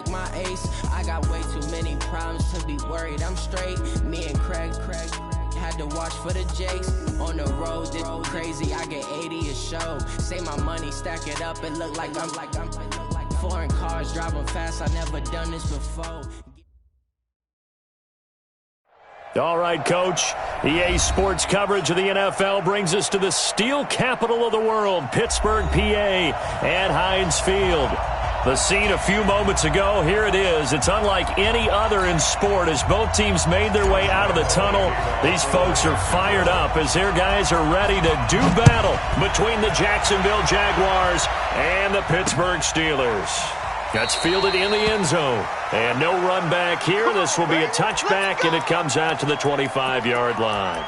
like my ace. I got way too many problems to be worried. I'm straight. Me and Craig had to watch for the Jakes. On the road, this crazy. I get 80 a show. Say my money, stack it up. It look like I'm foreign cars driving fast. I never done this before. All right, Coach. EA Sports coverage of the NFL brings us to the steel capital of the world, Pittsburgh, PA, and Heinz Field. The scene a few moments ago, here it is. It's unlike any other in sport as both teams made their way out of the tunnel. These folks are fired up as their guys are ready to do battle between the Jacksonville Jaguars and the Pittsburgh Steelers. That's fielded in the end zone. And no run back here. This will be a touchback, and it comes out to the 25-yard line.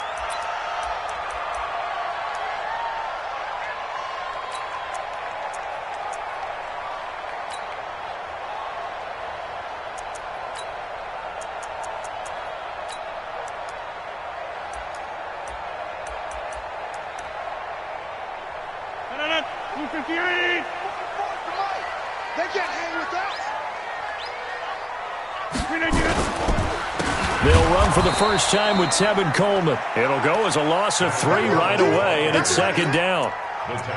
They'll run for the first time with Tevin Coleman. It'll go as a loss of 3 right away, and it's second down.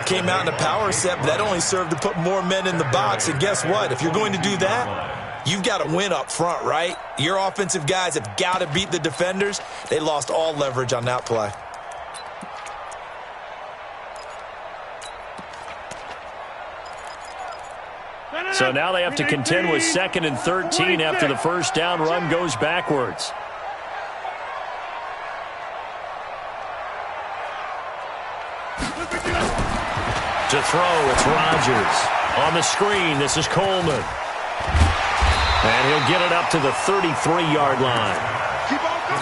Came out in a power set, but that only served to put more men in the box. And guess what? If you're going to do that, you've got to win up front, right? Your offensive guys have got to beat the defenders. They lost all leverage on that play. So now they have to contend with 2nd and 13 after the first down run goes backwards. To throw, it's Rodgers. On the screen, this is Coleman. And he'll get it up to the 33-yard line.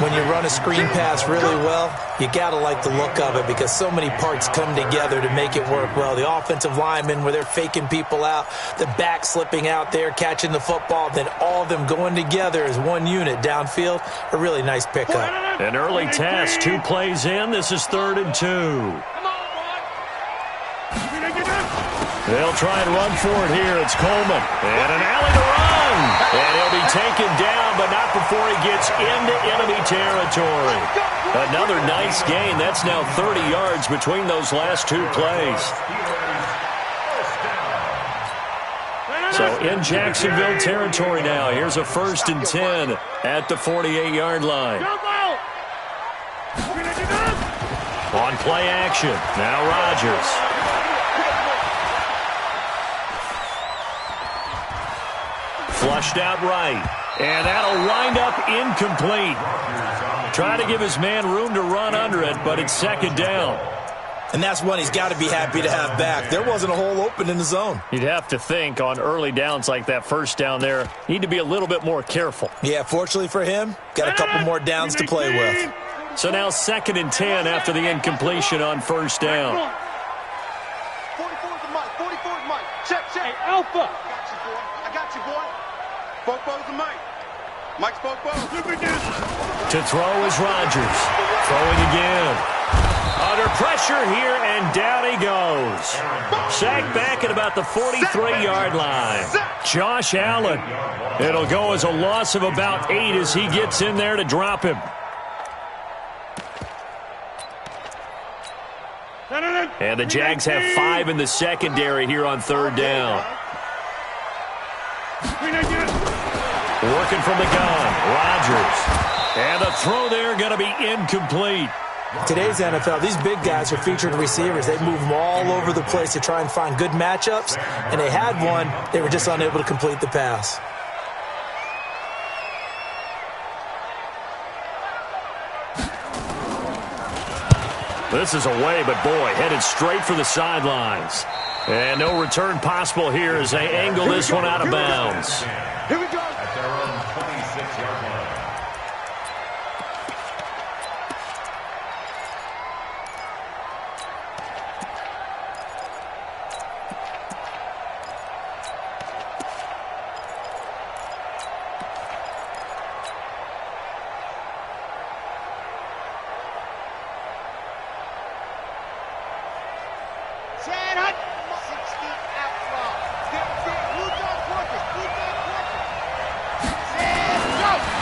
When you run a screen pass really well, you got to like the look of it because so many parts come together to make it work well. The offensive linemen, where they're faking people out, the back slipping out there, catching the football, then all of them going together as one unit downfield. A really nice pickup. An early task, 2 plays in. This is 3rd and 2. They'll try and run for it here. It's Coleman. And an alley to run. And he'll be taken down, but not before he gets into enemy territory. Another nice gain. That's now 30 yards between those last 2 plays. So in Jacksonville territory now. Here's a 1st and 10 at the 48-yard line. On play action. Now Rodgers. Flushed out right, and that'll wind up incomplete. Trying to give his man room to run under it, but it's 2nd down. And that's one he's got to be happy to have back. There wasn't a hole open in the zone. You'd have to think on early downs like that first down there, need to be a little bit more careful. Yeah, fortunately for him, got a couple more downs to play with. So now 2nd and 10 after the incompletion on 1st down. 44's Mike, 44's Mike. Check. Hey, Alpha. I got you, boy. Bobo's the Mike. Mike's Bobo. To throw is Rodgers. Throwing again. Under pressure here, and down he goes. Sacked back at about the 43-yard line. Josh Allen. It'll go as a loss of about 8 as he gets in there to drop him. And the Jags have 5 in the secondary here on 3rd down. Working from the gun, Rodgers. And the throw there going to be incomplete. Today's NFL, these big guys are featured receivers. They move them all over the place to try and find good matchups. And they had one. They were just unable to complete the pass. This is away, but boy, headed straight for the sidelines. And no return possible here as they angle this one out of bounds. Here we go. At their own 26-yard line.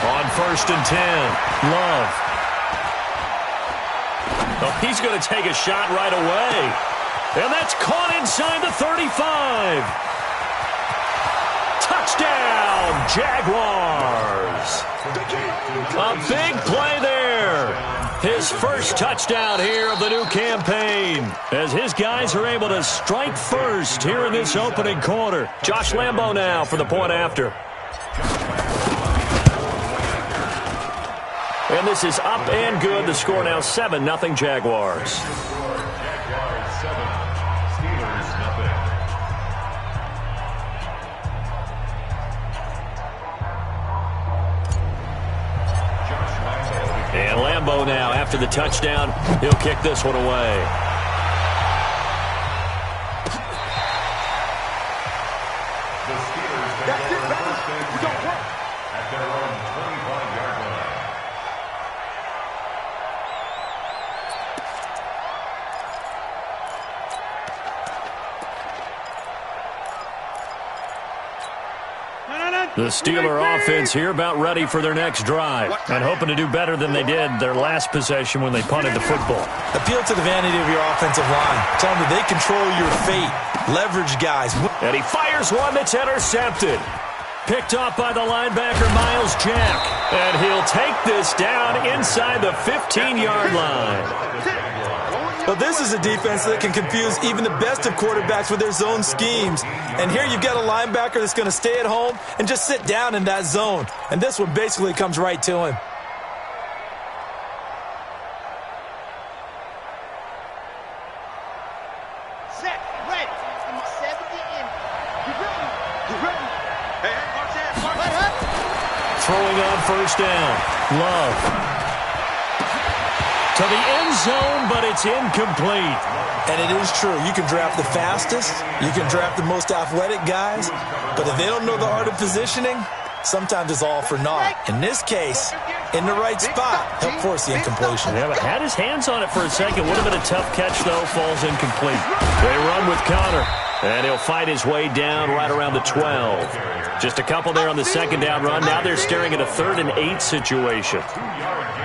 On 1st and 10, Love. Oh, he's going to take a shot right away. And that's caught inside the 35. Touchdown, Jaguars. A big play there. His first touchdown here of the new campaign, as his guys are able to strike first here in this opening quarter. Josh Lambo now for the point after. And this is up and good. The score now 7-0 Jaguars. Jaguars 7, Steelers nothing. And Lambo now, after the touchdown, he'll kick this one away. The Steelers take over first and 10 at their own 25-yard line. The Steeler offense here about ready for their next drive and hoping to do better than they did their last possession when they punted the football. Appeal to the vanity of your offensive line. Tell me they control your fate. Leverage guys. And he fires one that's intercepted. Picked off by the linebacker, Miles Jack. And he'll take this down inside the 15-yard line. Well, this is a defense that can confuse even the best of quarterbacks with their zone schemes. And here you've got a linebacker that's going to stay at home and just sit down in that zone. And this one basically comes right to him. Set, ready. 70 in. You ready? You ready? Hey, march in. Throwing on first down. Love. To the end zone, but it's incomplete. And it is true. You can draft the fastest. You can draft the most athletic guys. But if they don't know the art of positioning, sometimes it's all for naught. In this case, in the right spot, help force the incompletion. Yeah, but had his hands on it for a second. Would have been a tough catch, though. Falls incomplete. They run with Connor. And he'll fight his way down right around the 12. Just a couple there on the second down run. Now they're staring at a 3rd and 8 situation.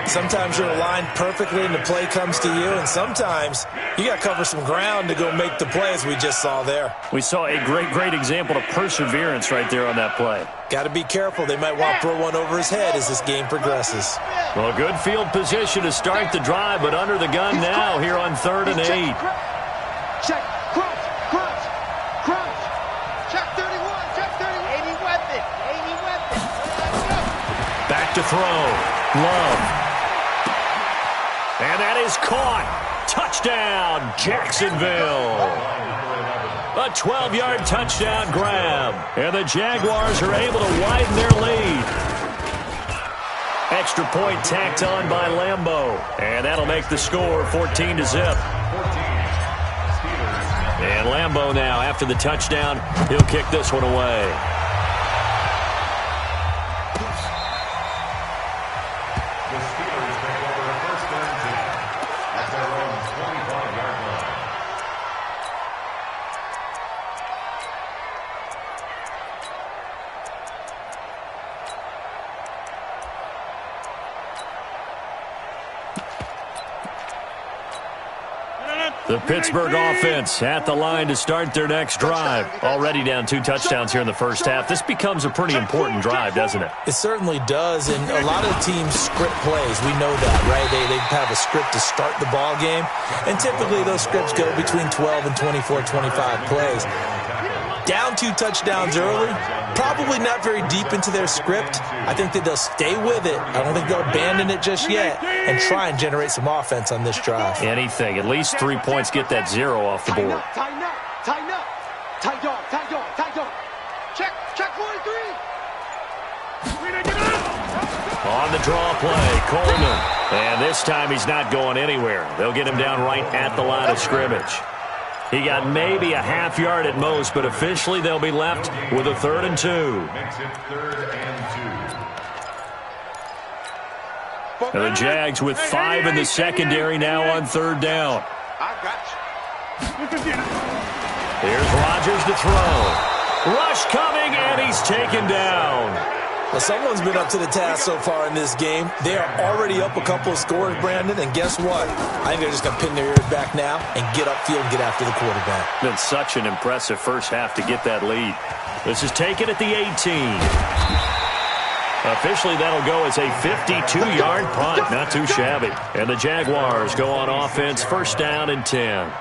Sometimes you're aligned perfectly and the play comes to you, and sometimes you got to cover some ground to go make the play, as we just saw there. We saw a great example of perseverance right there on that play. Got to be careful. They might want to throw one over his head as this game progresses. Well, good field position to start the drive, but under the gun now here on 3rd and 8. Check, crunch, crunch, crunch. Check 31, check 30. 80 weapon, 80 weapon. Back to throw. Love. And that is caught. Touchdown, Jacksonville. A 12-yard touchdown grab. And the Jaguars are able to widen their lead. Extra point tacked on by Lambo. And that'll make the score 14-0. And Lambo now, after the touchdown, he'll kick this one away. The Pittsburgh offense at the line to start their next drive. Already down 2 touchdowns here in the first half. This becomes a pretty important drive, doesn't it? It certainly does, and a lot of teams script plays. We know that, right? They have a script to start the ball game, and typically those scripts go between 12 and 24, 25 plays. Down 2 touchdowns early, probably not very deep into their script. I think that they'll stay with it. I don't think they'll abandon it just yet and try and generate some offense on this drive. Anything. At least 3 points, get that 0 off the board. Tighten up, tighten up. Tight dog, tight dog, tight dog. Check 43. On the draw play, Coleman. And this time he's not going anywhere. They'll get him down right at the line of scrimmage. He got maybe a half yard at most, but officially they'll be left with a 3rd and 2. Makes it 3rd and 2. And the Jags with 5 in the secondary now on 3rd down. I got you. Here's Rodgers to throw. Rush coming, and he's taken down. Well, someone's been up to the task so far in this game. They are already up a couple of scores, Brandon, and guess what? I think they're just going to pin their ears back now and get upfield and get after the quarterback. Been such an impressive first half to get that lead. This is taken at the 18. Officially, that'll go as a 52-yard punt. Not too shabby. And the Jaguars go on offense, first down and 10.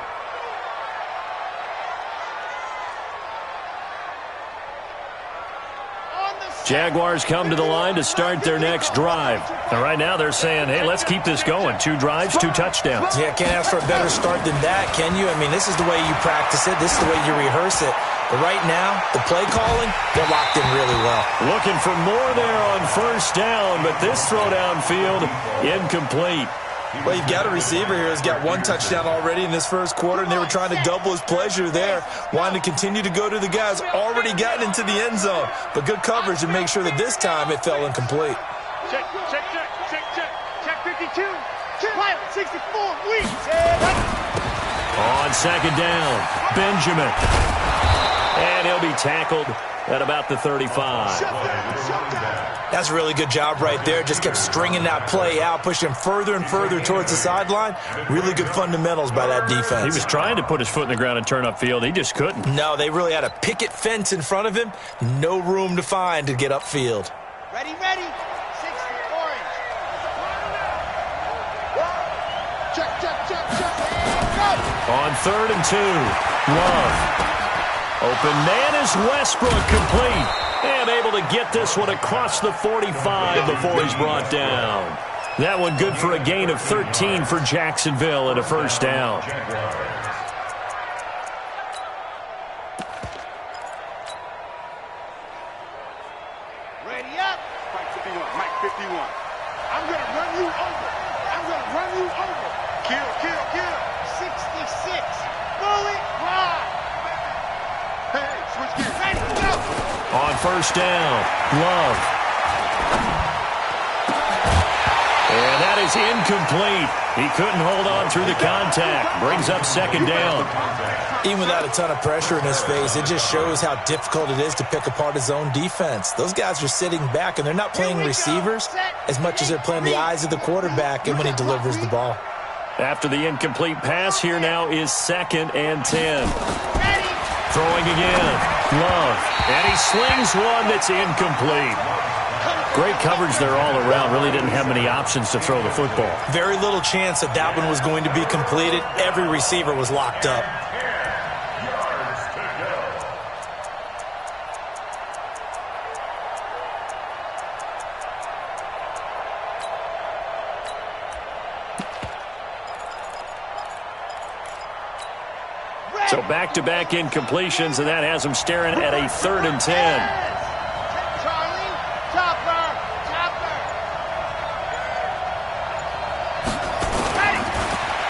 Jaguars come to the line to start their next drive. And right now they're saying, hey, let's keep this going. 2 drives, 2 touchdowns. Yeah, can't ask for a better start than that, can you? I mean, this is the way you practice it. This is the way you rehearse it. But right now, the play calling, they're locked in really well. Looking for more there on first down, but this throw downfield incomplete. Well, you've got a receiver here who's got 1 touchdown already in this first quarter, and they were trying to double his pleasure there, wanting to continue to go to the guys already gotten into the end zone. But good coverage to make sure that this time it fell incomplete. Check 52. Pilot 64. Lead. On second down, Benjamin. And he'll be tackled at about the 35. That's a really good job right there. Just kept stringing that play out, pushing him further and further towards the sideline. Really good fundamentals by that defense. He was trying to put his foot in the ground and turn upfield. He just couldn't. No, they really had a picket fence in front of him. No room to find to get upfield. Ready. 60 orange. Check. On 3rd and 2, Love. Open man is Westbrook, complete. And able to get this one across the 45 before he's brought down. That one good for a gain of 13 for Jacksonville and a first down. Ready up. Mike 51. I'm going to run you over. Kill. 66. Bullet ride. Hey, switch gears. Ready, go. On first down, Love. And that is incomplete. He couldn't hold on through the contact. Brings up second down. Even without a ton of pressure in his face, it just shows how difficult it is to pick apart his own defense. Those guys are sitting back, and they're not playing receivers as much as they're playing the eyes of the quarterback and when he delivers the ball. After the incomplete pass, here now is 2nd and 10. Throwing again, Love. And he slings one that's incomplete. Great coverage there all around. Really didn't have many options to throw the football. Very little chance that that one was going to be completed. Every receiver was locked up. So back-to-back incompletions, and that has him staring at a 3rd and 10. Charlie, topper.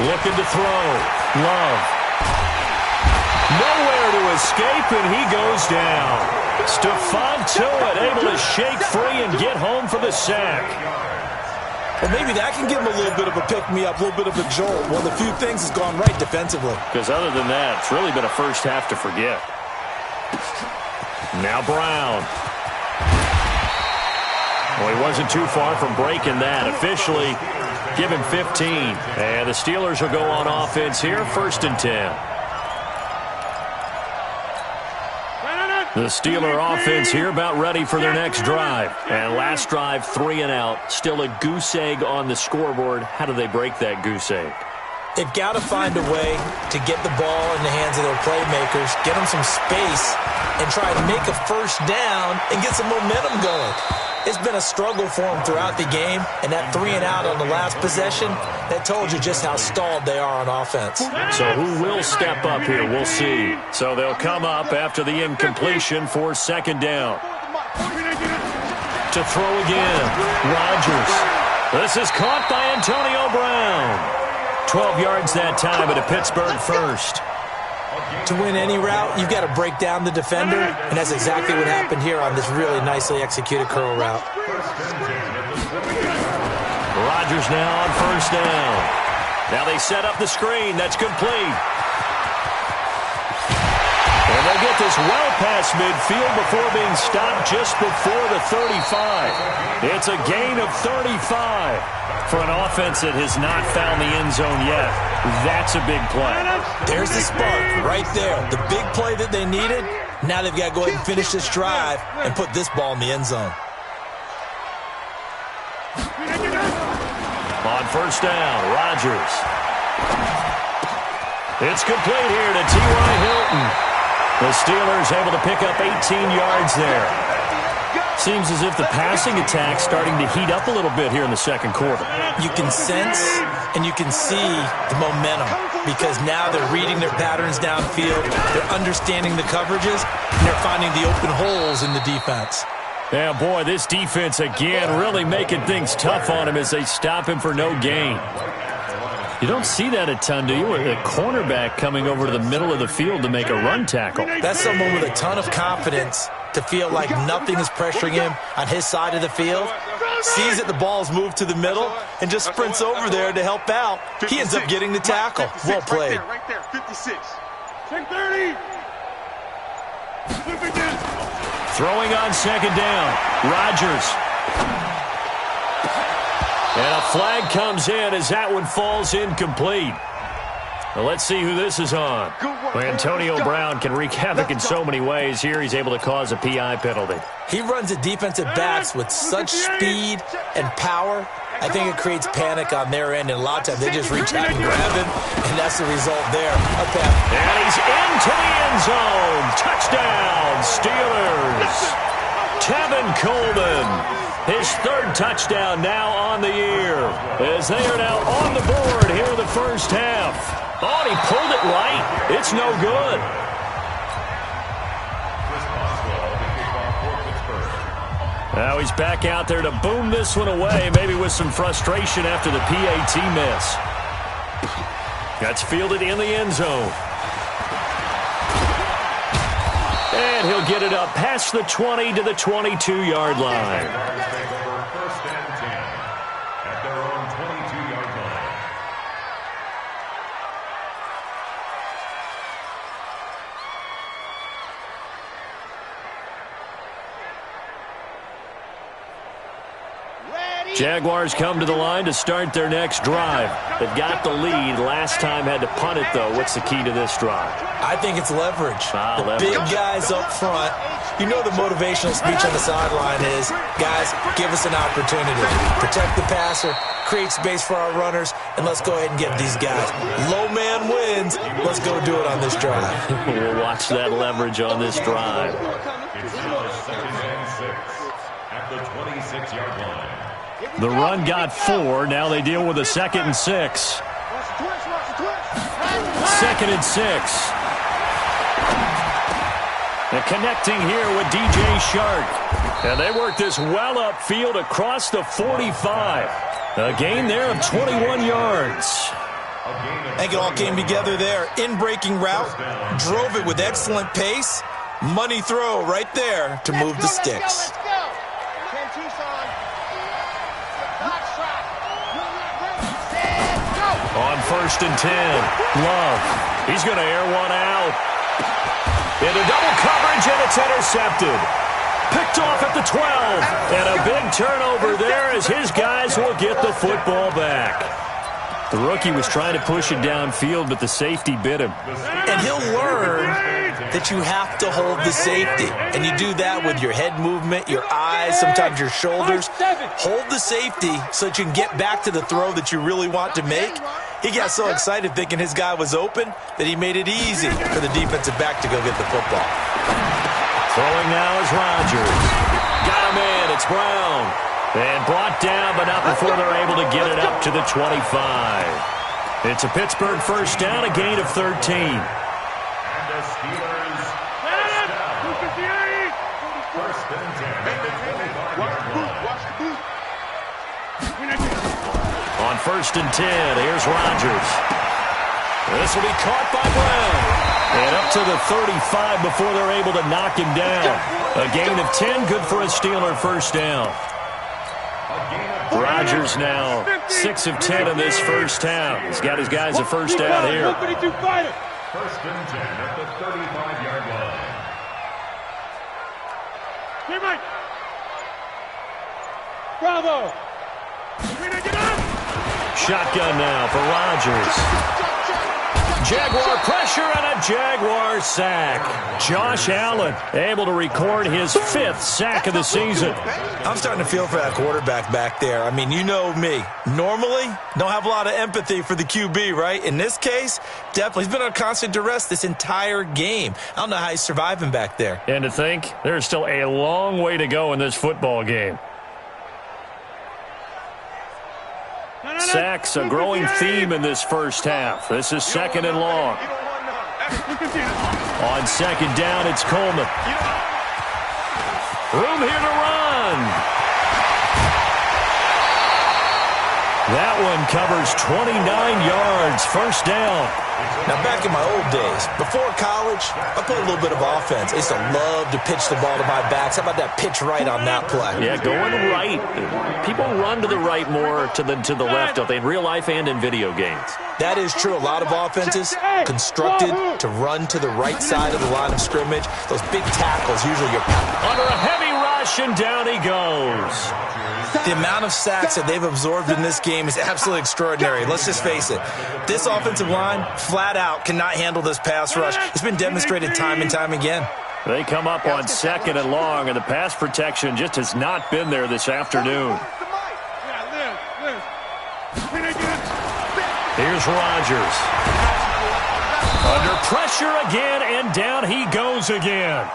Looking to throw. Love. Nowhere to escape, and he goes down. Stephon Tuitt able to shake free and get home for the sack. Well, maybe that can give him a little bit of a pick-me-up, a little bit of a jolt. One of the few things has gone right defensively. Because other than that, it's really been a first half to forget. Now Brown. Well, he wasn't too far from breaking that. Officially, give him 15. And the Steelers will go on offense here, 1st and 10. The Steeler offense here about ready for their next drive. And last drive, 3 and out. Still a goose egg on the scoreboard. How do they break that goose egg? They've got to find a way to get the ball in the hands of their playmakers, get them some space, and try to make a first down and get some momentum going. It's been a struggle for them throughout the game, and that 3 and out on the last possession, that told you just how stalled they are on offense. So who will step up here? We'll see. So they'll come up after the incompletion for 2nd down. To throw again, Rodgers. This is caught by Antonio Brown. 12 yards that time, but a Pittsburgh first. To win any route, you've got to break down the defender, and that's exactly what happened here on this really nicely executed curl route. Rodgers now on 1st down. Now they set up the screen. That's complete. And they'll get this well past midfield before being stopped just before the 35. It's a gain of 35. For an offense that has not found the end zone yet, that's a big play. There's the spark right there. The big play that they needed. Now they've got to go ahead and finish this drive and put this ball in the end zone. On first down, Rodgers. It's complete here to T.Y. Hilton. The Steelers able to pick up 18 yards there. Seems as if the passing attack's starting to heat up a little bit here in the second quarter. You can sense and you can see the momentum because now they're reading their patterns downfield, they're understanding the coverages, and they're finding the open holes in the defense. Yeah, boy, this defense again really making things tough on him as they stop him for no gain. You don't see that a ton, do you? With a cornerback coming over to the middle of the field to make a run tackle. That's someone with a ton of confidence to feel like nothing is pressuring him on his side of the field. Sees that the ball's moved to the middle and just sprints over there to help out. He ends up getting the tackle. Well played. Right there, 56. Check 30. Throwing on second down, Rodgers. And a flag comes in as that one falls incomplete. Well, let's see who this is on. Well, Antonio Brown can wreak havoc in so many ways. Here he's able to cause a PI penalty. He runs at defensive backs with such speed and power. I think it creates panic on their end, and a lot of times they just reach out and grab him, and that's the result there. And he's into the end zone. Touchdown, Steelers. Tevin Coleman, his third touchdown now on the year, as they are now on the board here in the first half. Oh, and he pulled it right. It's no good. Now he's back out there to boom this one away, maybe with some frustration after the PAT miss. That's fielded in the end zone. And he'll get it up past the 20 to the 22-yard line. First and 10 at their own 22-yard line. Jaguars come to the line to start their next drive. They've got the lead. Last time had to punt it, though. What's the key to this drive? I think it's leverage. Leverage. Big guys up front. You know the motivational speech on the sideline is, guys, give us an opportunity. Protect the passer, create space for our runners, and let's go ahead and get these guys. Low man wins. Let's go do it on this drive. We'll watch that leverage on this drive. It's now second and 6 at the 26-yard line. The run got 4. Now they deal with a 2nd and 6. 2nd and 6. And connecting here with DJ Shark. And they work this well upfield across the 45. A gain there of 21 yards. I think it all came together there. In-breaking route, drove it with excellent pace. Money throw right there to move the sticks. On first and 10, Love. He's going to air one out. Into double coverage, and it's intercepted. Picked off at the 12. And a big turnover there as his guys will get the football back. The rookie was trying to push it downfield, but the safety bit him. And he'll learn that you have to hold the safety. And you do that with your head movement, your eyes, sometimes your shoulders. Hold the safety so that you can get back to the throw that you really want to make. He got so excited thinking his guy was open that he made it easy for the defensive back to go get the football. Throwing now is Rodgers. Got him in. It's Brown. And brought down, but not before they're able to get it up to the 25. It's a Pittsburgh first down, a gain of 13. And the Steelers first and 10 at the 25-yard line. On first and 10, here's Rodgers. This will be caught by Brown. And up to the 35 before they're able to knock him down. A gain of 10, good for a Steeler first down. Rodgers now 6 of 10 in this first half. He's got his guys a first down here. First and 10 at the 35-yard line. Bravo. Shotgun now for Rodgers. Jaguar pressure and a Jaguar sack. Josh Allen able to record his 5th sack of the season. I'm starting to feel for that quarterback back there. I mean, you know me. Normally, don't have a lot of empathy for the QB, right? In this case, definitely. He's been on constant duress this entire game. I don't know how he's surviving back there. And to think, there's still a long way to go in this football game. Sacks, a growing theme in this first half. This is 2nd and long. On 2nd down, it's Coleman. Room here to run. That one covers 29 yards. First down. Now, back in my old days, before college, I played a little bit of offense. I used to love to pitch the ball to my backs. How about that pitch right on that play? Yeah, going right. People run to the right more than to the left, don't they, in real life and in video games? That is true. A lot of offenses constructed to run to the right side of the line of scrimmage. Those big tackles, usually you're under a heavy rush, and down he goes. The amount of sacks that they've absorbed in this game is absolutely extraordinary. Let's just face it. This offensive line, flat out, cannot handle this pass rush. It's been demonstrated time and time again. They come up on 2nd and long, and the pass protection just has not been there this afternoon. Here's Rodgers. Under pressure again, and down he goes again.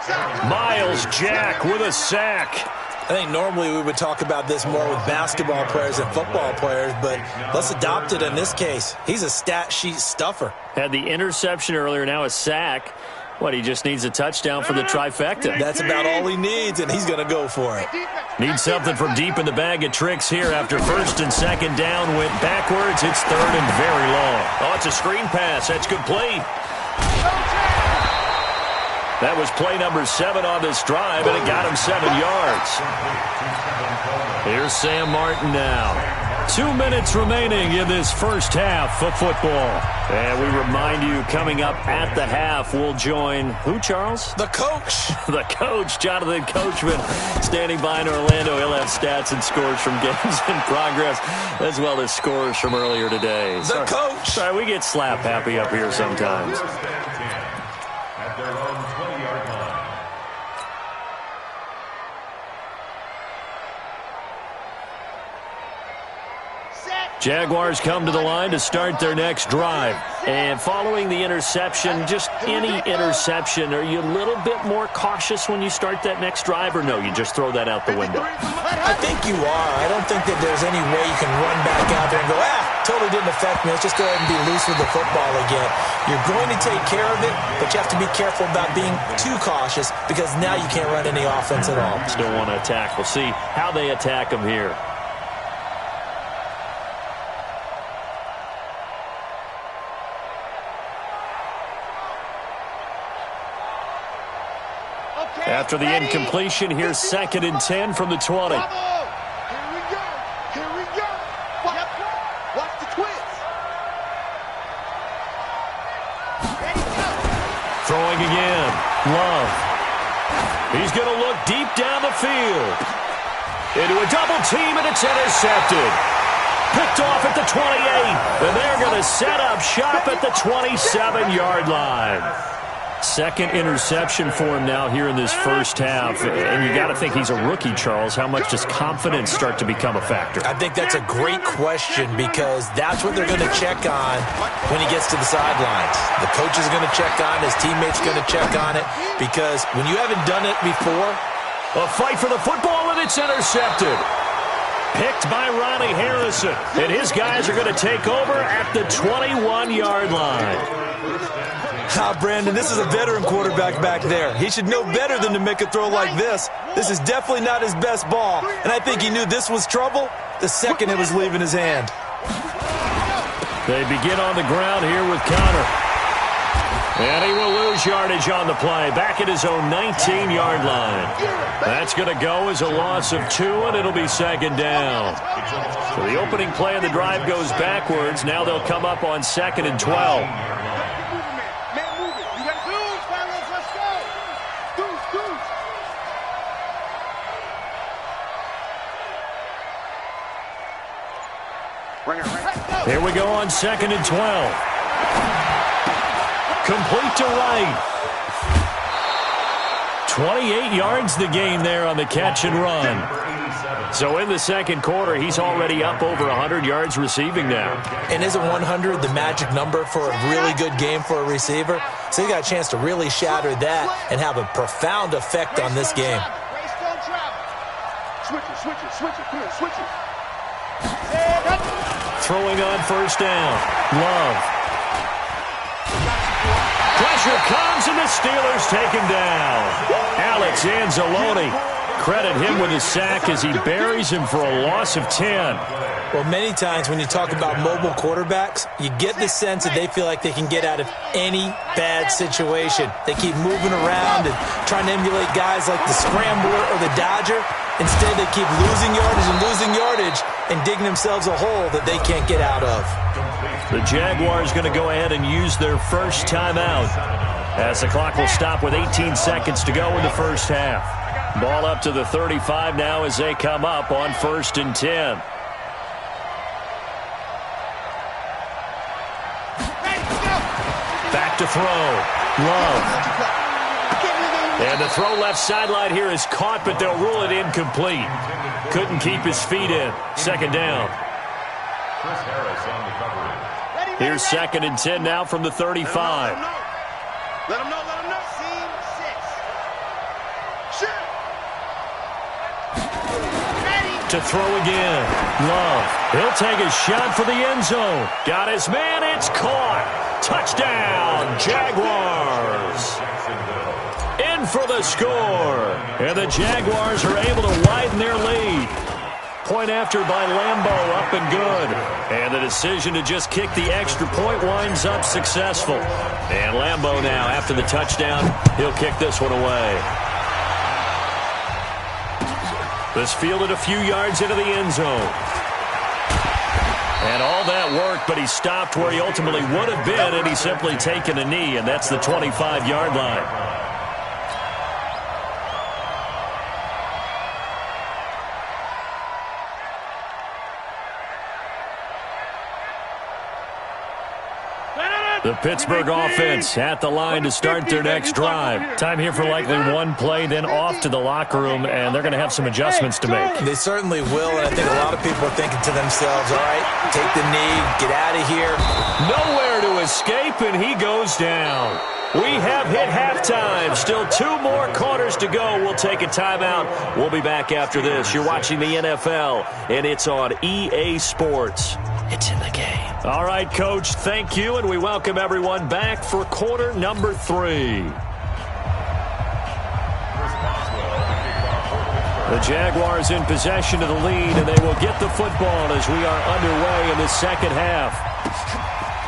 Miles Jack with a sack. I think normally we would talk about this more with basketball players and football players, but let's adopt it in this case. He's a stat sheet stuffer. Had the interception earlier, now a sack. What, he just needs a touchdown for the trifecta. That's about all he needs, and he's going to go for it. Needs something from deep in the bag of tricks here after 1st and 2nd down. Went backwards. It's 3rd and very long. Oh, it's a screen pass. That's complete. That was play number 7 on this drive, and it got him 7 yards. Here's Sam Martin now. 2 minutes remaining in this first half of football. And we remind you, coming up at the half, we'll join who, Charles? The coach. The coach, Jonathan Coachman, standing by in Orlando. He'll have stats and scores from games in progress, as well as scores from earlier today. The coach. Sorry, we get slap happy up here sometimes. At their own 20-yard line. Jaguars come to the line to start their next drive. And following the interception, just any interception, are you a little bit more cautious when you start that next drive, or no, you just throw that out the window? I think you are. I don't think that there's any way you can run back out there and go, totally didn't affect me. Let's just go ahead and be loose with the football again. You're going to take care of it, but you have to be careful about being too cautious because now you can't run any offense at all. Still want to attack. We'll see how they attack them here. After the incompletion, here's 2nd and 10 from the 20. Here we go. Here we go. Watch the twist. Ready, go. Throwing again. Love. He's going to look deep down the field. Into a double team, and it's intercepted. Picked off at the 28. And they're going to set up shop at the 27-yard line. 2nd interception for him now here in this first half. And you got to think he's a rookie, Charles. How much does confidence start to become a factor? I think that's a great question because that's what they're going to check on when he gets to the sidelines. The coach is going to check on it. His teammates are going to check on it because when you haven't done it before. A fight for the football, and it's intercepted. Picked by Ronnie Harrison. And his guys are going to take over at the 21-yard line. Brandon, this is a veteran quarterback back there. He should know better than to make a throw like this. This is definitely not his best ball, and I think he knew this was trouble the second it was leaving his hand. They begin on the ground here with Connor. And he will lose yardage on the play, back at his own 19-yard line. That's going to go as a loss of 2, and it'll be 2nd down. So the opening play of the drive goes backwards. Now they'll come up on 2nd and 12. Here we go on 2nd and 12. Complete to right. 28 yards the gain there on the catch and run. So in the second quarter, he's already up over 100 yards receiving now. And isn't 100 the magic number for a really good game for a receiver? So he got a chance to really shatter that and have a profound effect on this game. Switch it. Throwing on first down. Love. Pressure comes, and the Steelers take him down. Alex Anzalone. Credit him with his sack as he buries him for a loss of 10. Well, many times when you talk about mobile quarterbacks, you get the sense that they feel like they can get out of any bad situation. They keep moving around and trying to emulate guys like the Scrambler or the Dodger. Instead, they keep losing yardage and digging themselves a hole that they can't get out of. The Jaguars going to go ahead and use their first timeout as the clock will stop with 18 seconds to go in the first half. Ball up to the 35 now as they come up on 1st and 10. Back to throw. Love. And the throw left sideline here is caught, but they'll rule it incomplete. Couldn't keep his feet in. 2nd down. Here's 2nd and 10 now from the 35. Let him know. Scene 6. Shoot. To throw again. Love. He'll take a shot for the end zone. Got his man. It's caught. Touchdown, Jaguars. In for the score. And the Jaguars are able to widen their lead. Point after by Lambeau, up and good. And the decision to just kick the extra point winds up successful. And Lambeau now, after the touchdown, he'll kick this one away. This fielded a few yards into the end zone. And all that work, but he stopped where he ultimately would have been, and he's simply taken a knee, and that's the 25-yard line. The Pittsburgh offense at the line to start their next drive. Time here for likely one play, then off to the locker room, and they're going to have some adjustments to make. They certainly will, and I think a lot of people are thinking to themselves, all right, take the knee, get out of here. Nowhere to escape, and he goes down. We have hit halftime. Still 2 more quarters to go. We'll take a timeout. We'll be back after this. You're watching the NFL, and it's on EA Sports. It's in the game. All right, Coach, thank you, and we welcome everyone back for quarter number 3. The Jaguars in possession of the lead, and they will get the football as we are underway in the second half.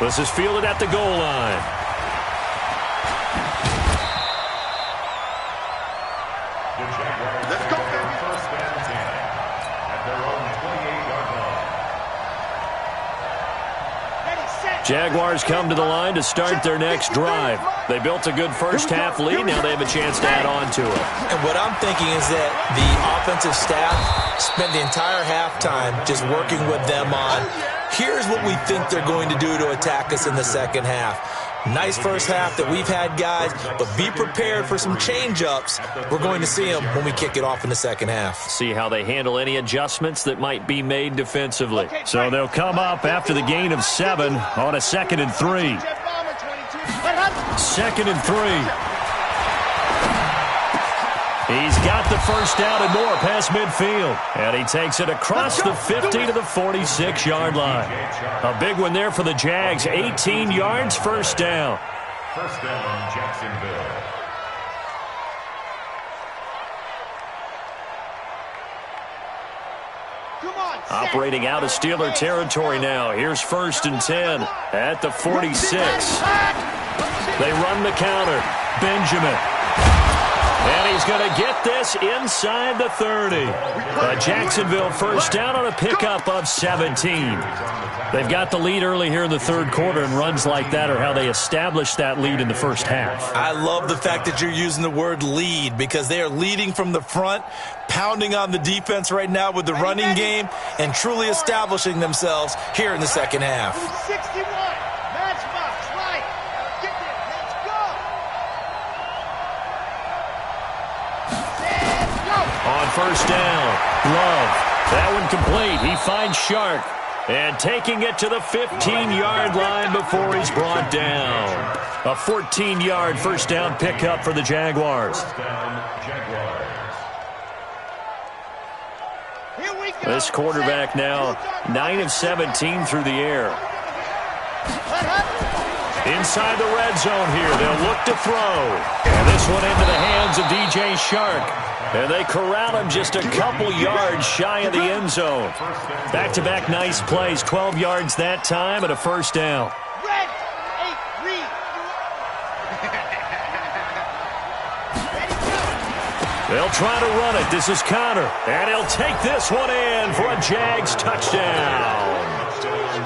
This is fielded at the goal line. Let's go, baby. 1st and 10 at their own 28-yard line. Jaguars come to the line to start their next drive. They built a good first half lead. Now they have a chance to add on to it. And what I'm thinking is that the offensive staff spent the entire halftime just working with them on, here's what we think they're going to do to attack us in the second half. Nice first half that we've had, guys, but be prepared for some change-ups. We're going to see them when we kick it off in the second half. See how they handle any adjustments that might be made defensively. So they'll come up after the gain of 7 on a 2nd and 3. 2nd and 3. He's got the first down and more past midfield. And he takes it across the 50 to the 46-yard line. A big one there for the Jags. 18 yards, first down. First down, Jacksonville. Operating out of Steeler territory now. Here's 1st and 10 at the 46. They run the counter. Benjamin. And he's going to get this inside the 30. Jacksonville first down on a pickup of 17. They've got the lead early here in the third quarter, and runs like that are how they established that lead in the first half. I love the fact that you're using the word lead, because they are leading from the front, pounding on the defense right now with the running game, and truly establishing themselves here in the second half. 61. Matchbox, right. Get there. Let's go. On first down, Love. That one complete. He finds Shark. And taking it to the 15-yard line before he's brought down. A 14-yard first down pickup for the Jaguars. This quarterback now 9 of 17 through the air. Inside the red zone here, they'll look to throw. And this one into the hands of DJ Shark. And they corral him just a couple yards shy of the end zone. Back-to-back nice plays, 12 yards that time and a first down. Red, 8, read. They'll try to run it. This is Connor. And he'll take this one in for a Jags touchdown.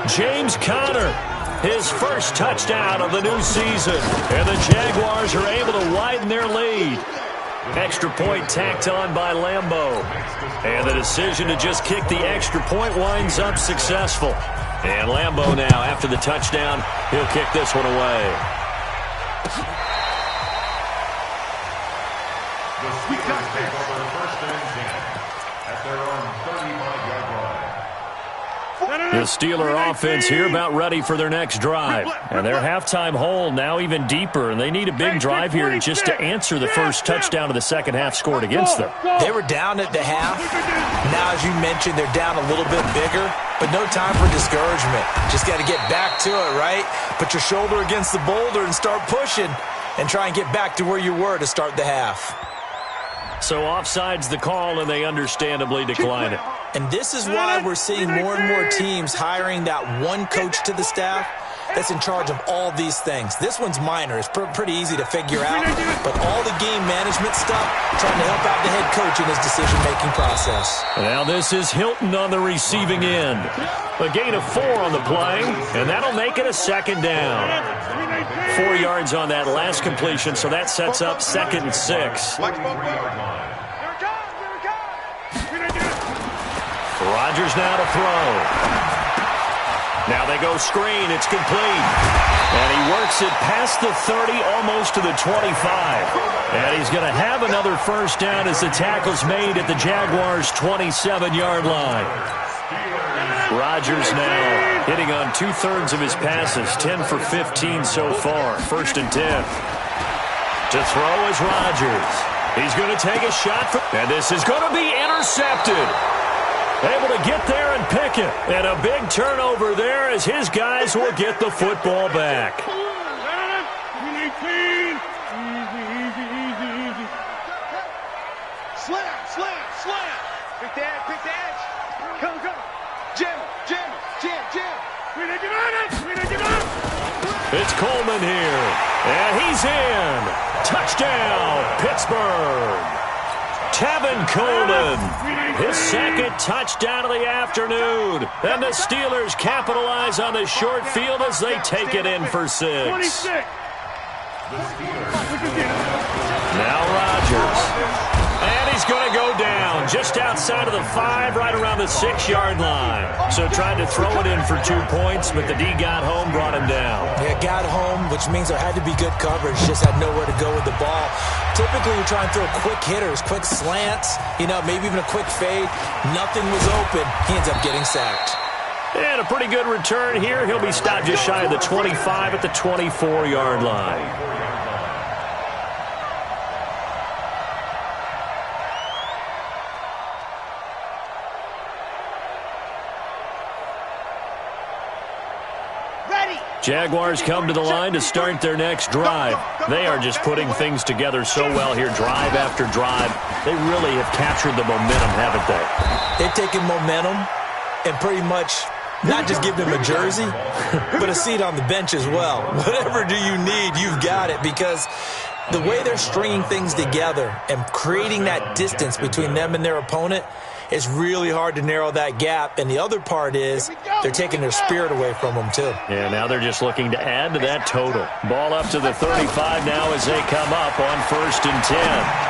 James Conner, his first touchdown of the new season. And the Jaguars are able to widen their lead. Extra point tacked on by Lambeau. And the decision to just kick the extra point winds up successful. And Lambeau now, after the touchdown, he'll kick this one away. The Steelers take over first and 10 at their own 35-yard line. The Steeler offense here about ready for their next drive. And their halftime hole now even deeper, and they need a big drive here just to answer the first touchdown of the second half scored against them. They were down at the half. Now, as you mentioned, they're down a little bit bigger, but no time for discouragement. Just got to get back to it, right? Put your shoulder against the boulder and start pushing and try and get back to where you were to start the half. So offside's the call, and they understandably decline it. And this is why we're seeing more and more teams hiring that one coach to the staff that's in charge of all these things. This one's minor. It's pretty easy to figure out. But all the game management stuff, trying to help out the head coach in his decision-making process. Now this is Hilton on the receiving end. A gain of 4 on the play, and that'll make it a second down. 4 yards on that last completion, so that sets up 2nd and 6. Rodgers now to throw. Now they go screen. It's complete. And he works it past the 30, almost to the 25. And he's going to have another first down as the tackle's made at the Jaguars' 27-yard line. Rodgers now hitting on 2/3 of his passes, 10 for 15 so far. 1st and 10. To throw is Rodgers. He's going to take a shot, and this is going to be intercepted. Able to get there and pick it. And a big turnover there as his guys will get the football back. Slam. Pick the edge. Come. Jam. It's Coleman here. And he's in. Touchdown, Pittsburgh. Tevin Coleman, his 2nd touchdown of the afternoon. And the Steelers capitalize on the short field as they take it in for 6. Now Rodgers. And he's going to go down just outside of the 5, right around the 6-yard line. So tried to throw it in for 2 points, but the D got home, brought him down. Yeah, got home, which means there had to be good coverage. Just had nowhere to go with the ball. Typically, you try and throw quick hitters, quick slants, maybe even a quick fade. Nothing was open. He ends up getting sacked. And a pretty good return here. He'll be stopped just shy of the 25 at the 24-yard line. Jaguars come to the line to start their next drive. They are just putting things together so well here, drive after drive. They really have captured the momentum, haven't they? They've taken momentum and pretty much not just give them a jersey, but a seat on the bench as well. Whatever do you need, you've got it, because the way they're stringing things together and creating that distance between them and their opponent is really hard to narrow that gap. And the other part is they're taking their spirit away from them, too. Yeah, now they're just looking to add to that total. Ball up to the 35 now as they come up on 1st and 10.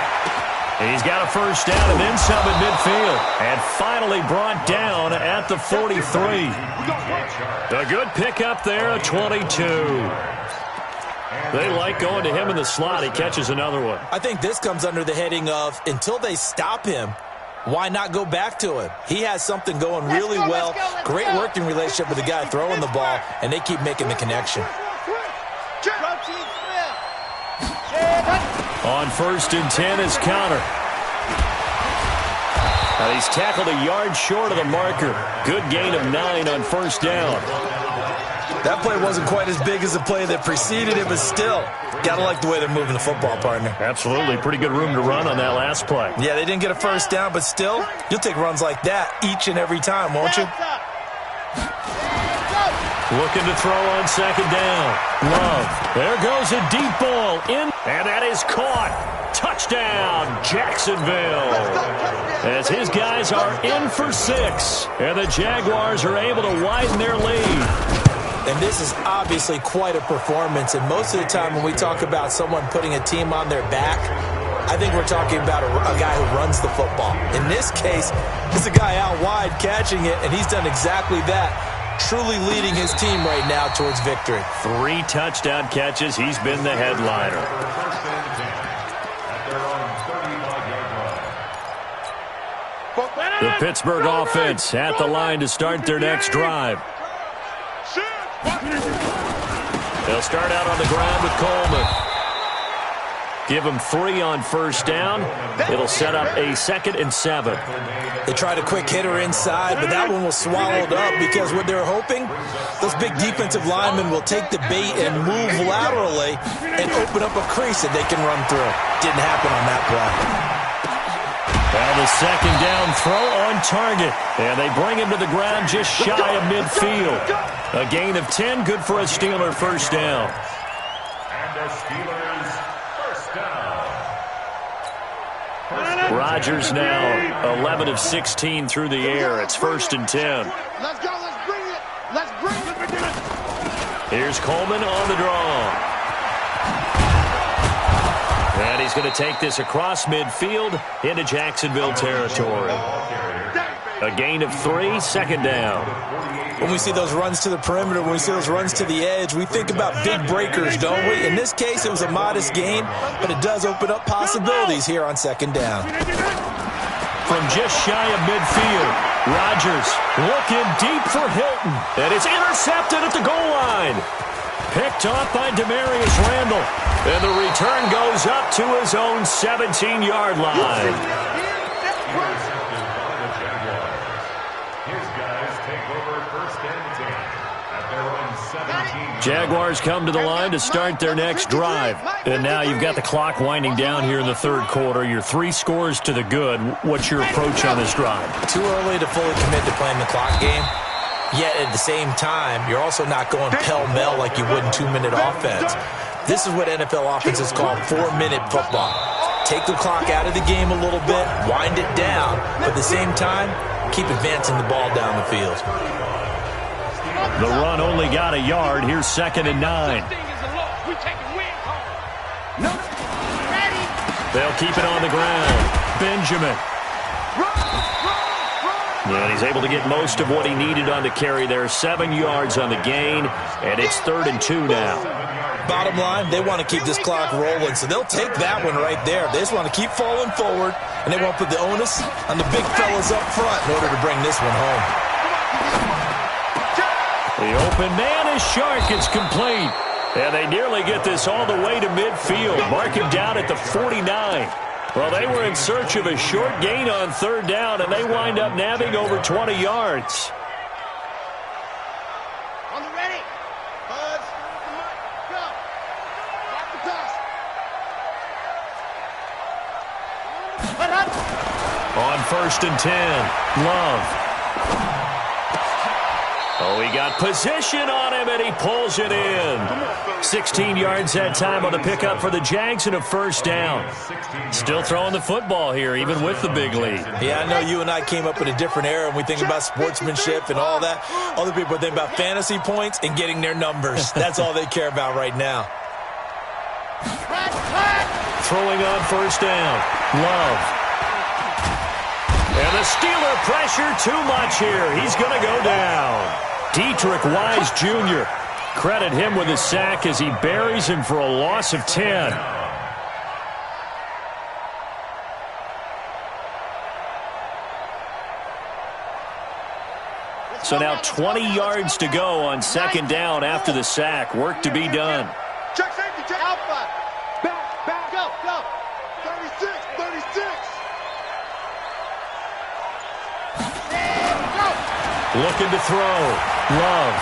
He's got a first down and then some at midfield. And finally brought down at the 43. A good pickup there, a 22. They like going to him in the slot. He catches another one. I think this comes under the heading of until they stop him, why not go back to him? He has something going really well. Great working relationship with the guy throwing the ball, and they keep making the connection. On 1st and 10 is Counter. Now he's tackled a yard short of the marker. Good gain of 9 on 1st down. That play wasn't quite as big as the play that preceded it, but still, gotta like the way they're moving the football, partner. Absolutely. Pretty good room to run on that last play. Yeah, they didn't get a first down, but still, you'll take runs like that each and every time, won't you? Looking to throw on 2nd down. Love. There goes a deep ball in, and that is caught. Touchdown, Jacksonville. As his guys are in for 6, and the Jaguars are able to widen their lead. And this is obviously quite a performance. And most of the time when we talk about someone putting a team on their back, I think we're talking about a guy who runs the football. In this case, it's a guy out wide catching it, and he's done exactly that, truly leading his team right now towards victory. 3 touchdown catches. He's been the headliner. The Pittsburgh offense at the line to start their next drive. They'll start out on the ground with Coleman. Give him 3 on 1st down. It'll set up a 2nd and 7. They tried a quick hitter inside, but that one was swallowed up because what they're hoping, those big defensive linemen will take the bait and move laterally and open up a crease that they can run through. Didn't happen on that play. Now the 2nd down throw on target. And they bring him to the ground just shy of midfield. A gain of 10, good for a Steeler first down. And the Steelers first down. Rodgers now 11 of 16 through the air. It's 1st and 10. Let's go. Let's bring it. Let's bring it. Here's Coleman on the draw. And he's going to take this across midfield into Jacksonville territory. A gain of 3, 2nd down. When we see those runs to the perimeter, when we see those runs to the edge, we think about big breakers, don't we? In this case, it was a modest gain, but it does open up possibilities here on 2nd down. From just shy of midfield, Rodgers looking deep for Hilton. And it's intercepted at the goal line. Picked off by Demarius Randall. And the return goes up to his own 17-yard line. His guys take over 1st and 10 at their own 17. Jaguars come to the line to start their next drive. And now you've got the clock winding down here in the 3rd quarter. You're 3 scores to the good. What's your approach on this drive? Too early to fully commit to playing the clock game. Yet at the same time, you're also not going pell-mell like you would in 2-minute offense. This is what NFL offenses call 4-minute football. Take the clock out of the game a little bit, wind it down, but at the same time, keep advancing the ball down the field. The run only got a yard. Here's 2nd and 9. They'll keep it on the ground. Benjamin. And he's able to get most of what he needed on the carry there. 7 yards on the gain, and it's 3rd and 2 now. Bottom line, they want to keep this clock rolling, so they'll take that one right there. They just want to keep falling forward, and they won't put the onus on the big fellas up front in order to bring this one home. The open man is Shark. It's complete. And they nearly get this all the way to midfield. Mark him down at the 49. Well, they were in search of a short gain on 3rd down, and they wind up nabbing over 20 yards. On the ready. Buzz. Go. Lock the toss. On 1st and 10, Love. Oh, he got position on him, and he pulls it in. 16 yards that time on the pickup for the Jags and a first down. Still throwing the football here, even with the big lead. Yeah, I know you and I came up in a different era, and we think about sportsmanship and all that. Other people think about fantasy points and getting their numbers. That's all they care about right now. Throwing on first down. Love. And the Steeler pressure too much here. He's going to go down. Dietrich Wise Jr. Credit him with a sack as he buries him for a loss of 10. So now 20 yards to go on second down after the sack. Work to be done. Check safety, check alpha. Back, go. 36. Looking to throw. Love.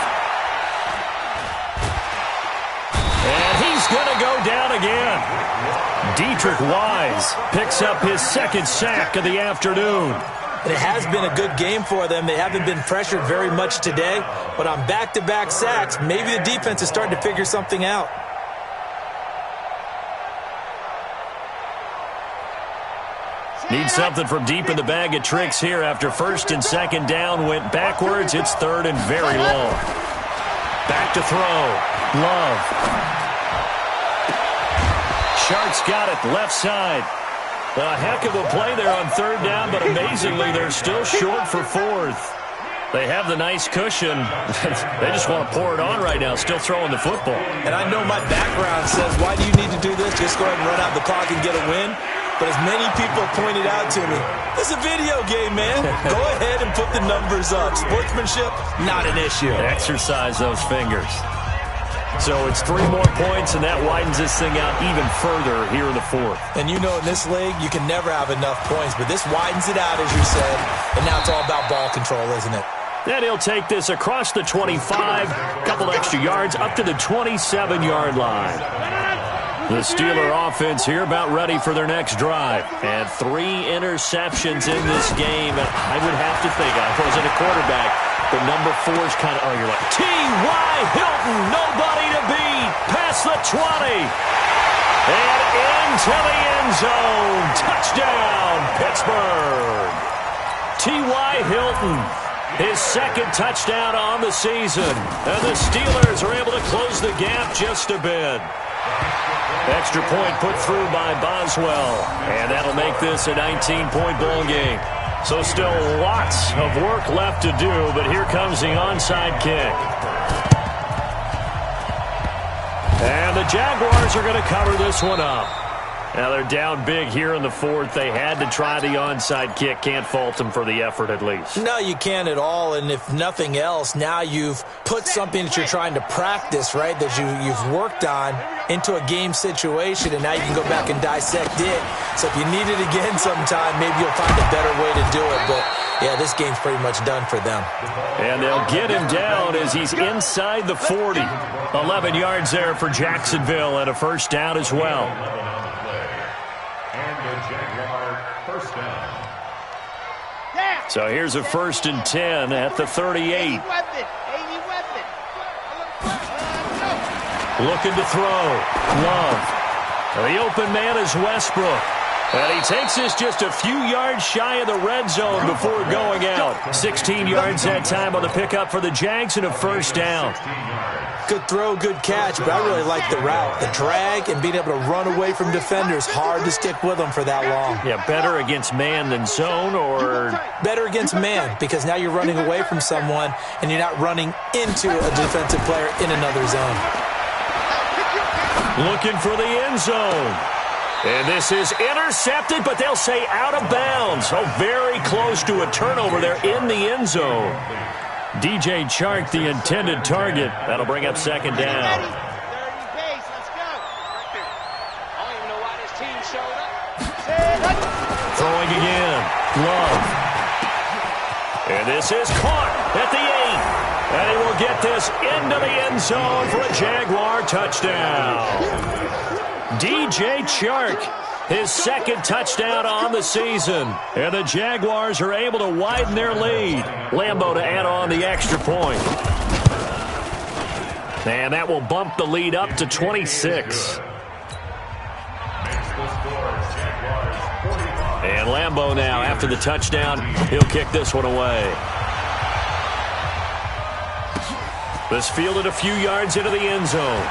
And he's going to go down again. Dietrich Wise picks up his second sack of the afternoon. And it has been a good game for them. They haven't been pressured very much today. But on back-to-back sacks, maybe the defense is starting to figure something out. Need something from deep in the bag of tricks here after first and second down went backwards. It's third and very long. Back to throw. Love. Sharks got it left side. A heck of a play there on third down, but amazingly they're still short for fourth. They have the nice cushion. They just want to pour it on right now, still throwing the football. And I know my background says, why do you need to do this? Just go ahead and run out the clock and get a win. But as many people pointed out to me, it's a video game, man. Go ahead and put the numbers up. Sportsmanship, not an issue. Exercise those fingers. So it's 3 more points, and that widens this thing out even further here in the fourth. And you know in this league, you can never have enough points, but this widens it out, as you said, and now it's all about ball control, isn't it? Then he'll take this across the 25, couple extra yards, up to the 27-yard line. The Steeler offense here about ready for their next drive. And 3 interceptions in this game. And I would have to think, I wasn't a quarterback, but number 4 is kind of, you're like, T.Y. Hilton, nobody to beat, past the 20. And into the end zone. Touchdown, Pittsburgh. T.Y. Hilton, his second touchdown on the season. And the Steelers are able to close the gap just a bit. Extra point put through by Boswell. And that'll make this a 19-point ball game. So still lots of work left to do, but here comes the onside kick. And the Jaguars are going to cover this one up. Now they're down big here in the fourth. They had to try the onside kick. Can't fault them for the effort at least. No, you can't at all. And if nothing else, now you've put something that you're trying to practice, right, that you've worked on into a game situation, and now you can go back and dissect it. So if you need it again sometime, maybe you'll find a better way to do it. But, yeah, this game's pretty much done for them. And they'll get him down as he's inside the 40. 11 yards there for Jacksonville and a first down as well. So here's a 1st and 10 at the 38. Looking to throw. Love. The open man is Westbrook. And he takes this just a few yards shy of the red zone before going out. 16 yards that time on the pickup for the Jags and a first down. Good throw, good catch, but I really like the route. The drag and being able to run away from defenders. Hard to stick with them for that long. Yeah, better against man than zone, or? Better against man, because now you're running away from someone and you're not running into a defensive player in another zone. Looking for the end zone. And this is intercepted, but they'll say out of bounds. Oh, very close to a turnover there in the end zone. DJ Chark, the intended target. That'll bring up second down. Throwing again. Love. And this is caught at the 8. And he will get this into the end zone for a Jaguar touchdown. DJ Chark, his second touchdown on the season. And the Jaguars are able to widen their lead. Lambeau to add on the extra point. And that will bump the lead up to 26. And Lambeau now, after the touchdown, he'll kick this one away. This fielded a few yards into the end zone.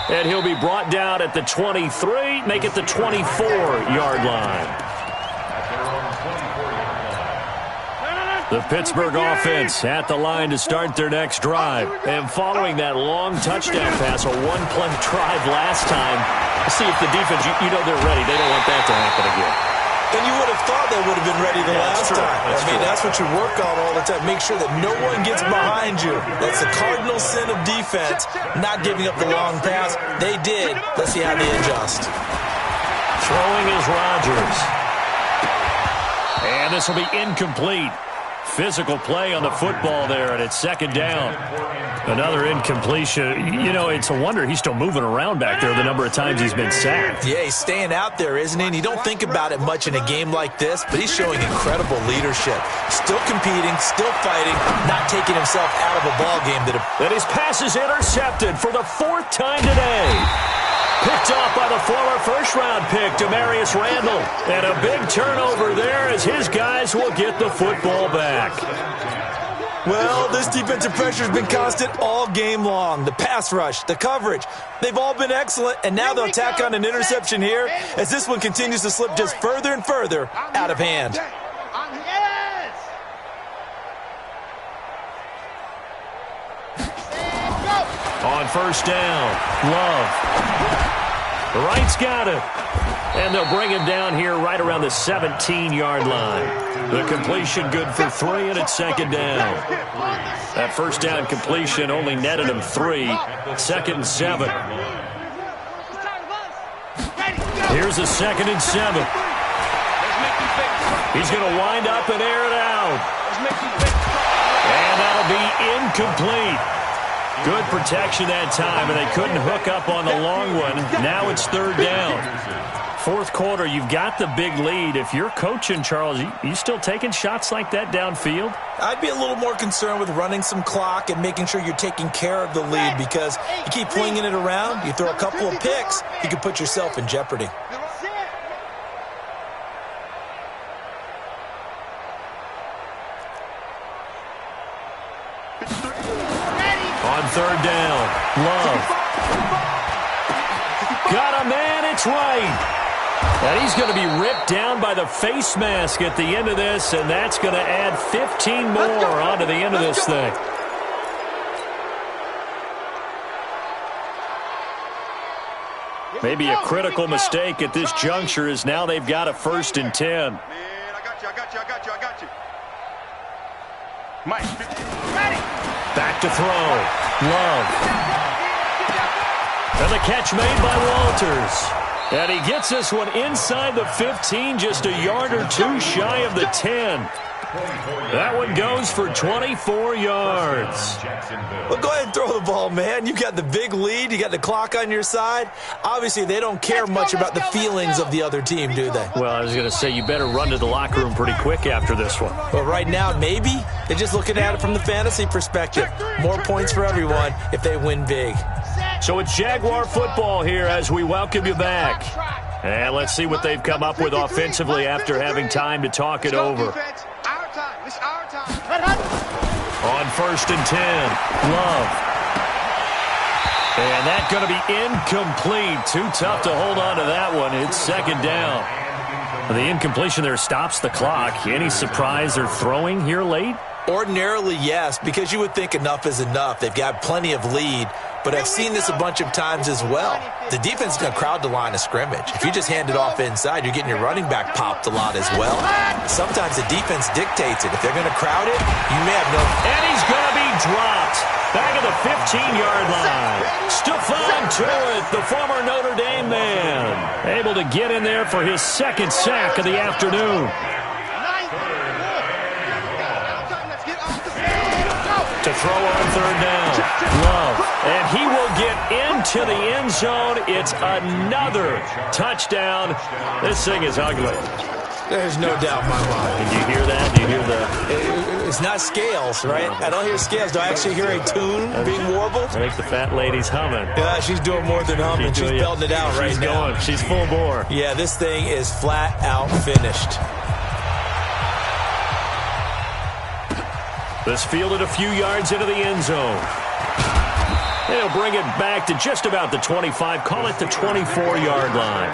And he'll be brought down at the 23, make it the 24-yard line. The Pittsburgh offense at the line to start their next drive. And following that long touchdown pass, a one-play drive last time, see if the defense, you know they're ready. They don't want that to happen again. And you would have thought they would have been ready the last time. That's what you work on all the time. Make sure that no one gets behind you. That's the cardinal sin of defense, not giving up the long pass. They did. Let's see how they adjust. Throwing is Rodgers. And this will be incomplete. Physical play on the football there, and it's second down. Another incompletion. You know, it's a wonder he's still moving around back there the number of times he's been sacked. Yeah, he's staying out there, isn't he? And you don't think about it much in a game like this, but he's showing incredible leadership. Still competing, still fighting, not taking himself out of a ball game. And his pass is intercepted for the fourth time today. Picked off by the former first-round pick, Demarius Randall. And a big turnover there as his guys will get the football back. Well, this defensive pressure has been constant all game long. The pass rush, the coverage, they've all been excellent, and now they'll tack on an interception here as this one continues to slip just further and further out of hand. On first down, Love. The right's got it. And they'll bring him down here right around the 17-yard line. The completion good for 3, and it's second down. That first down completion only netted him 3. Second and 7. Here's a second and 7. He's going to wind up and air it out. And that'll be incomplete. Good protection that time, and they couldn't hook up on the long one. Now it's third down. Fourth quarter, you've got the big lead. If you're coaching, Charles, you still taking shots like that downfield? I'd be a little more concerned with running some clock and making sure you're taking care of the lead, because you keep flinging it around, you throw a couple of picks, you can put yourself in jeopardy. On third down, Love. Got a man, it's right. And he's going to be ripped down by the face mask at the end of this, and that's going to add 15 more onto the end of this thing. Maybe a critical mistake at this juncture is now they've got a 1st and 10. Man, I got you. Mike, ready. Back to throw. Love. And the catch made by Walters. And he gets this one inside the 15, just a yard or two shy of the 10. That one goes for 24 yards. Well, go ahead and throw the ball, man. You got the big lead. You got the clock on your side. Obviously, they don't care much about the feelings of the other team, do they? Well, I was going to say, you better run to the locker room pretty quick after this one. Well, right now, maybe. They're just looking at it from the fantasy perspective. More points for everyone if they win big. So it's Jaguar football here as we welcome you back. And let's see what they've come up with offensively after having time to talk it over. It's our time. On 1st and 10, Love. And that's going to be incomplete. Too tough to hold on to that one. It's second down. The incompletion there stops the clock. Any surprise they're throwing here late? Ordinarily, yes, because you would think enough is enough. They've got plenty of lead, but I've seen this a bunch of times as well. The defense is going to crowd the line of scrimmage. If you just hand it off inside, you're getting your running back popped a lot as well. Sometimes the defense dictates it. If they're going to crowd it, you may have no... And he's going to be dropped back at the 15-yard line. Stephon Tuitt, the former Notre Dame man, able to get in there for his second sack of the afternoon. To throw on third down, Love. And he will get into the end zone. It's another touchdown. This thing is ugly. There's no doubt in my mind. Did you hear that? Do you hear the... It's not scales, right? I don't hear scales. Do I actually hear a tune being warbled? I think the fat lady's humming. Yeah, she's doing more than humming. She's belting it out right now. Going. She's full bore. Yeah, this thing is flat out finished. This fielded a few yards into the end zone. They'll bring it back to just about the 25. Call it the 24-yard line.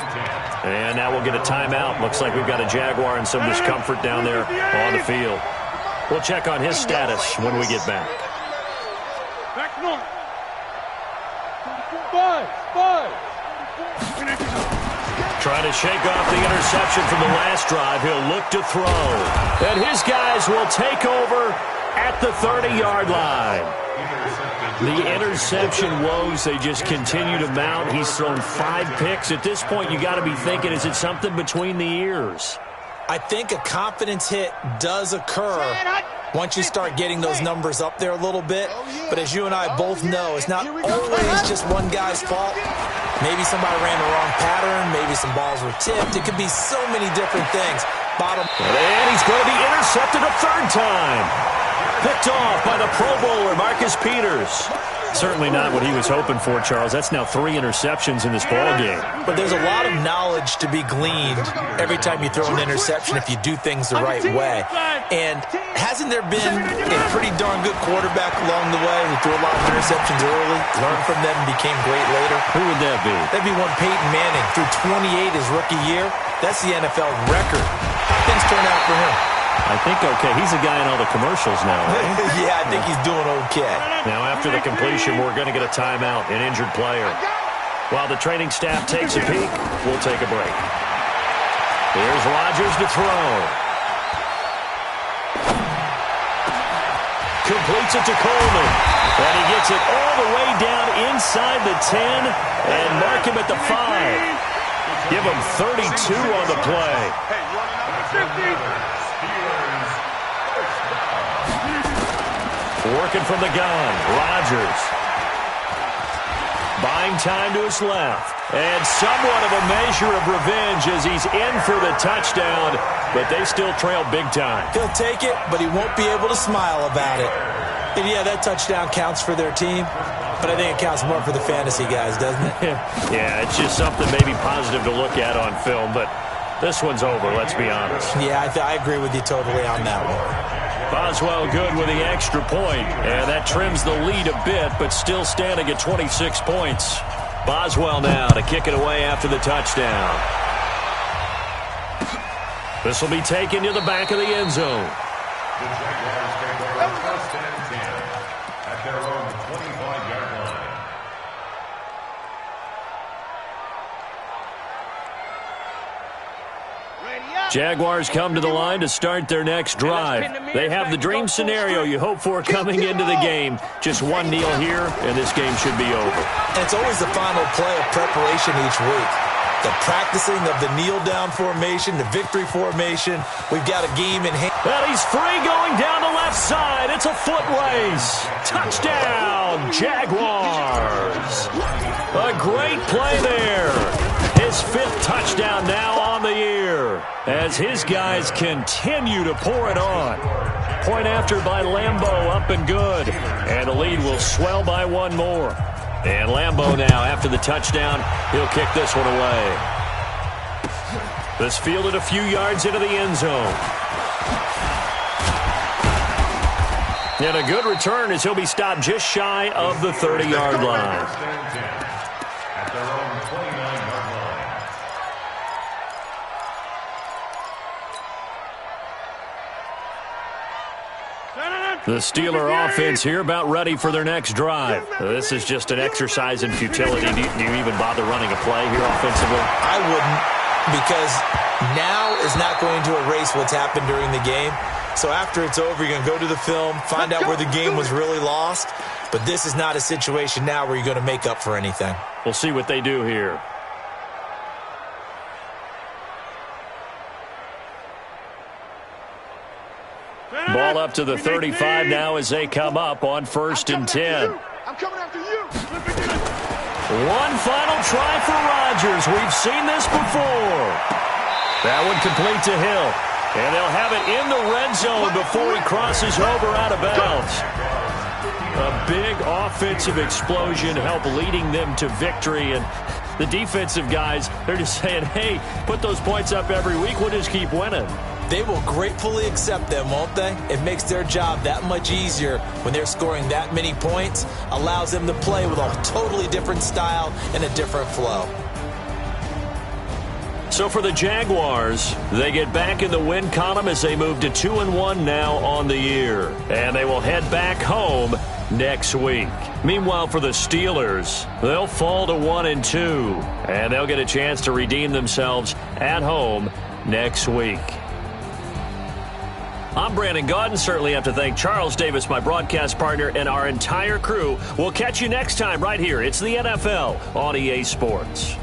And now we'll get a timeout. Looks like we've got a Jaguar in some discomfort down there on the field. We'll check on his status when we get back. Back north. 5. Trying to shake off the interception from the last drive. He'll look to throw. And his guys will take over at the 30-yard line. The interception woes, they just continue to mount. He's thrown 5 picks. At this point, you got to be thinking, is it something between the ears? I think a confidence hit does occur once you start getting those numbers up there a little bit. But as you and I both know, it's not always just one guy's fault. Maybe somebody ran the wrong pattern. Maybe some balls were tipped. It could be so many different things. And he's going to be intercepted a 3rd time. Picked off by the Pro Bowler, Marcus Peters. Certainly not what he was hoping for, Charles. That's now 3 interceptions in this ball game. But there's a lot of knowledge to be gleaned every time you throw an interception if you do things the right way. And hasn't there been a pretty darn good quarterback along the way who threw a lot of interceptions early, learned from them, and became great later? Who would that be? That'd be one Peyton Manning. Threw 28 his rookie year. That's the NFL record. How things turn out for him? I think okay. He's a guy in all the commercials now, right? Yeah, I think he's doing okay. Now, after the completion, we're going to get a timeout, an injured player. While the training staff takes a peek, we'll take a break. Here's Rodgers to throw. Completes it to Coleman. And he gets it all the way down inside the 10 and mark him at the 5. Give him 32 on the play. Working from the gun, Rodgers. Buying time to his left. And somewhat of a measure of revenge as he's in for the touchdown, but they still trail big time. He'll take it, but he won't be able to smile about it. And yeah, that touchdown counts for their team, but I think it counts more for the fantasy guys, doesn't it? Yeah, it's just something maybe positive to look at on film, but this one's over, let's be honest. Yeah, I agree with you totally on that one. Boswell good with the extra point, and that trims the lead a bit, but still standing at 26 points. Boswell now to kick it away after the touchdown. This will be taken to the back of the end zone. The Jaguars take over 1st and 10 at their own 25-yard line. Jaguars come to the line to start their next drive. They have the dream scenario you hope for coming into the game. Just one kneel here, and this game should be over. And it's always the final play of preparation each week. The practicing of the kneel-down formation, the victory formation. We've got a game in hand. Well, he's free going down the left side. It's a foot race. Touchdown, Jaguars. A great play there. His 5th touchdown now on the year as his guys continue to pour it on. Point after by Lambeau, up and good. And the lead will swell by 1 more. And Lambeau now, after the touchdown, he'll kick this one away. This fielded a few yards into the end zone. And a good return as he'll be stopped just shy of the 30-yard line. At their own 29-yard line. The Steeler offense here about ready for their next drive. This is just an exercise in futility. Do you even bother running a play here offensively? I wouldn't, because now is not going to erase what's happened during the game. So after it's over, you're going to go to the film, find out where the game was really lost. But this is not a situation now where you're going to make up for anything. We'll see what they do here. Ball up to the 35 now as they come up on 1st and 10. I'm coming after you. One final try for Rodgers. We've seen this before. That one complete to Hill. And they'll have it in the red zone before he crosses over out of bounds. A big offensive explosion helped leading them to victory. And the defensive guys, they're just saying, hey, put those points up every week. We'll just keep winning. They will gratefully accept them, won't they? It makes their job that much easier when they're scoring that many points. Allows them to play with a totally different style and a different flow. So for the Jaguars, they get back in the win column as they move to 2-1 now on the year. And they will head back home next week. Meanwhile, for the Steelers, they'll fall to 1-2. And they'll get a chance to redeem themselves at home next week. I'm Brandon Gaudin. Certainly have to thank Charles Davis, my broadcast partner, and our entire crew. We'll catch you next time right here. It's the NFL on EA Sports.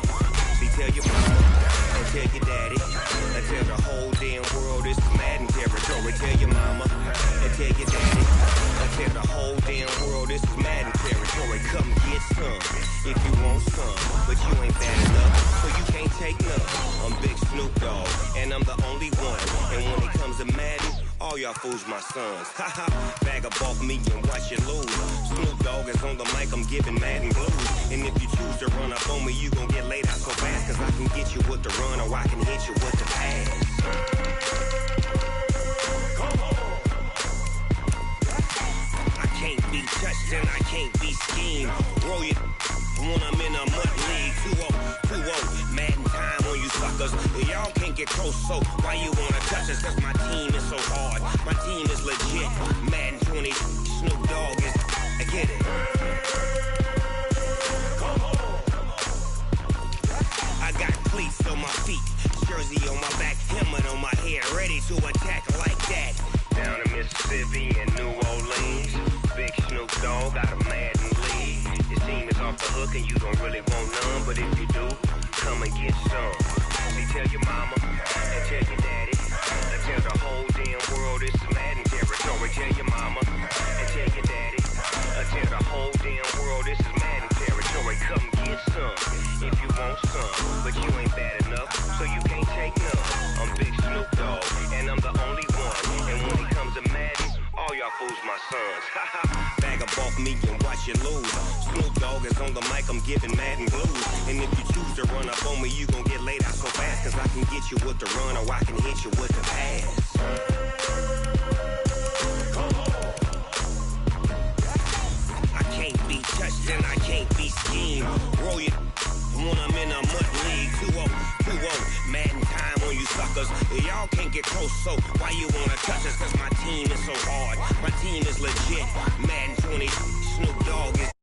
son. See, tell your mama and tell your daddy and tell the whole damn world it's Madden territory. Tell your mama and tell your daddy and tell the whole damn world it's Madden territory. Come get some if you want some, but you ain't bad enough, so you can't take none. I'm Big Snoop Dogg, and I'm the only one. And when it comes to Madden, all y'all fools my sons. Haha, bag up off me and watch you lose. Snoop Dogg is on the mic, I'm giving Madden blues. And if you choose to run up on me, you gon' get laid out so fast, cause I can get you with the run or I can hit you with the pass. Come on. I can't be touched and I can't be schemed. Roll you when I'm in a mud league. 2-0, Madden time on you suckers. Y'all can't get close, so why you wanna touch us? Cause my team is so hard, my team is legit. Madden 20, Snoop Dogg is, I get it. Come on. I got cleats on my feet, jersey on my back, helmet on my head, ready to attack like that. Down in Mississippi and New Orleans, Big Snoop Dogg got a Madden league. Your team is off the hook and you don't really want none, but if you do, come and get some. See, tell your mama and tell your daddy and tell the whole damn world it's Madden territory. Tell your mama and tell your daddy and tell the whole damn world this is Madden territory. Come get some if you want some, but you ain't bad enough, so you can't take none. I'm Big Snoop Dogg, and I'm the only one. And when it comes to Madden, all y'all fools my sons. Bag up off me and watch you lose. Snoop Dogg is on the mic, I'm giving Madden blues. And if you choose to run up on me, you gon' get laid out so fast, cause I can get you with the run or I can hit you with the pass. Come on. I can't be touched and I can't be schemed. Roll you when I'm in a mud league. 2-0, Madden time on you suckers. Y'all can't get close, so why you wanna touch us? Cause my team is so hard, my team is legit. Madden 20, Snoop Dogg is,